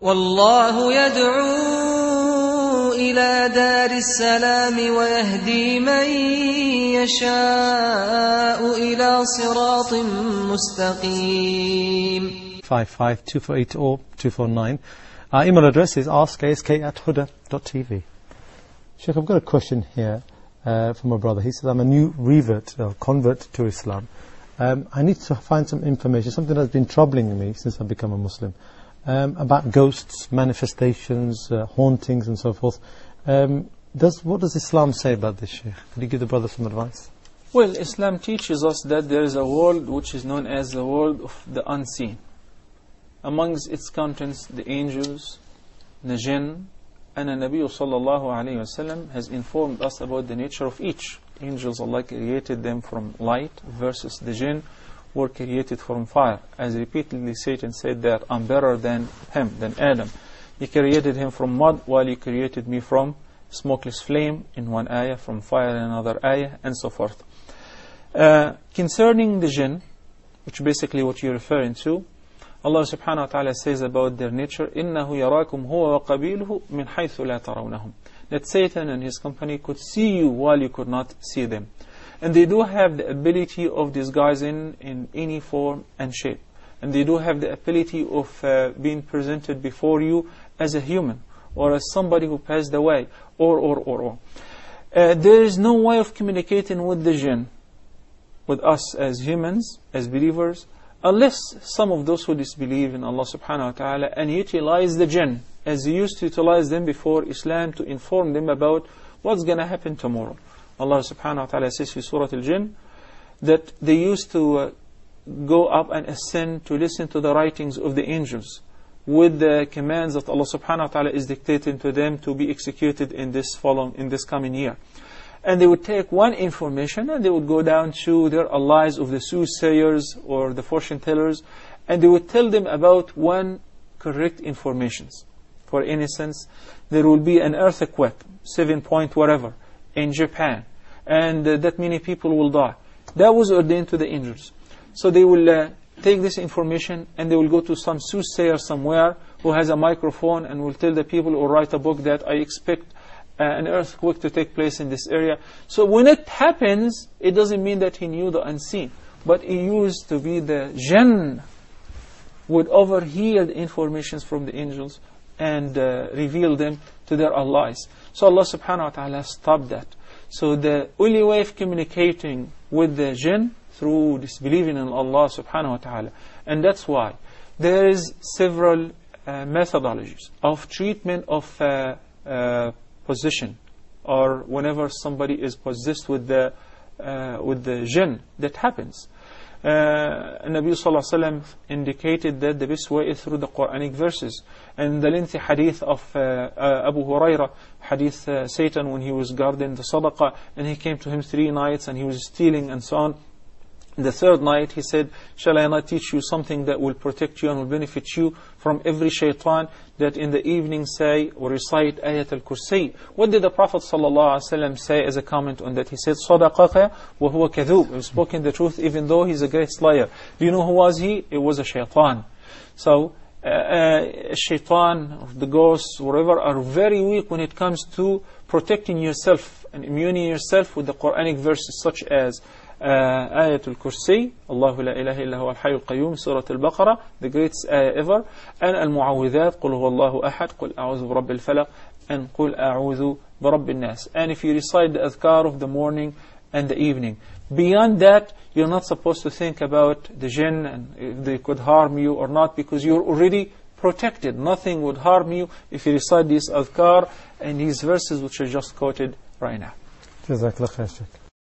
والله يدعو إلى دار السلام ويهدي من يشاء إلى صراط مستقيم. 552480 or 249. Our email address is askask@huda.tv. Sheikh, I've got a question here from a brother. He says, I'm a new convert to Islam. I need to find some information, something that's been troubling me since I've become a Muslim, about ghosts, manifestations, hauntings and so forth. What does Islam say about this, Sheikh? Could you give the brother some advice? Well, Islam teaches us that there is a world which is known as the world of the unseen. Amongst its contents, the angels, the jinn, and the Nabi sallallahu alayhi wasallam has informed us about the nature of each. Angels, Allah created them from light, versus the jinn were created from fire. As repeatedly Satan said that I'm better than him, than Adam. He created him from mud, while he created me from smokeless flame in one ayah, from fire in another ayah, and so forth. Concerning the jinn, which basically what you're referring to, Allah subhanahu wa ta'ala says about their nature, إِنَّهُ يَرَاكُمْ هُوَ وَقَبِيلُهُ مِنْ حَيْثُ لَا تَرَوْنَهُم. That Satan and his company could see you while you could not see them. And they do have the ability of disguising in any form and shape. And they do have the ability of being presented before you as a human, or as somebody who passed away, or. There is no way of communicating with the jinn, with us as humans, as believers, unless some of those who disbelieve in Allah subhanahu wa ta'ala and utilize the jinn as they used to utilize them before Islam to inform them about what's going to happen tomorrow. Allah subhanahu wa ta'ala says in Surah Al-Jinn that they used to go up and ascend to listen to the writings of the angels with the commands that Allah subhanahu wa ta'ala is dictating to them to be executed in this coming year. And they would take one information and they would go down to their allies of the soothsayers or the fortune tellers, and they would tell them about one correct information. For instance, there will be an earthquake, 7 point whatever, in Japan, and that many people will die. That was ordained to the angels. So they will take this information and they will go to some soothsayer somewhere who has a microphone and will tell the people or write a book that I expect an earthquake to take place in this area. So when it happens, it doesn't mean that he knew the unseen, but he used to be the jinn, would overhear the informations from the angels and reveal them to their allies. So Allah subhanahu wa ta'ala stopped that. So the only way of communicating with the jinn through disbelieving in Allah subhanahu wa ta'ala. And that's why there is several methodologies of treatment of possession, or whenever somebody is possessed with the jinn. That happens. Nabi sallallahu alaihi wasallam indicated that the best way is through the Quranic verses. And the lengthy hadith of Abu Huraira, hadith Satan when he was guarding the sadaqah, and he came to him 3 nights and he was stealing and so on. The 3rd night he said, shall I not teach you something that will protect you and will benefit you from every shaitan, that in the evening say or recite Ayat al-Kursi. What did the Prophet ﷺ say as a comment on that? He said, صَدَقَكَ وَهُوَ كَذُوب. He spoken the truth even though he's a great slayer. Do you know who was he? It was a shaitan. So shaitan, the ghosts, whatever, are very weak when it comes to protecting yourself and immuning yourself with the Quranic verses such as Ayat al-Kursi, Allahu la ilaha illa huwa al-hayyul qayyum, Surah al-Baqarah, the greatest ayah ever, and al-Mu'awwidhat, Qul huwa Allahu ahad, Qul a'udhu bi rabbil falaq, and Qul a'udhu bi rabbin nas. And if you recite the adhkar of the morning and the evening, beyond that, you're not supposed to think about the jinn and if they could harm you or not, because you're already protected. Nothing would harm you if you recite these adhkar and these verses which are just quoted right now. Jazakallah khair, Sheikh.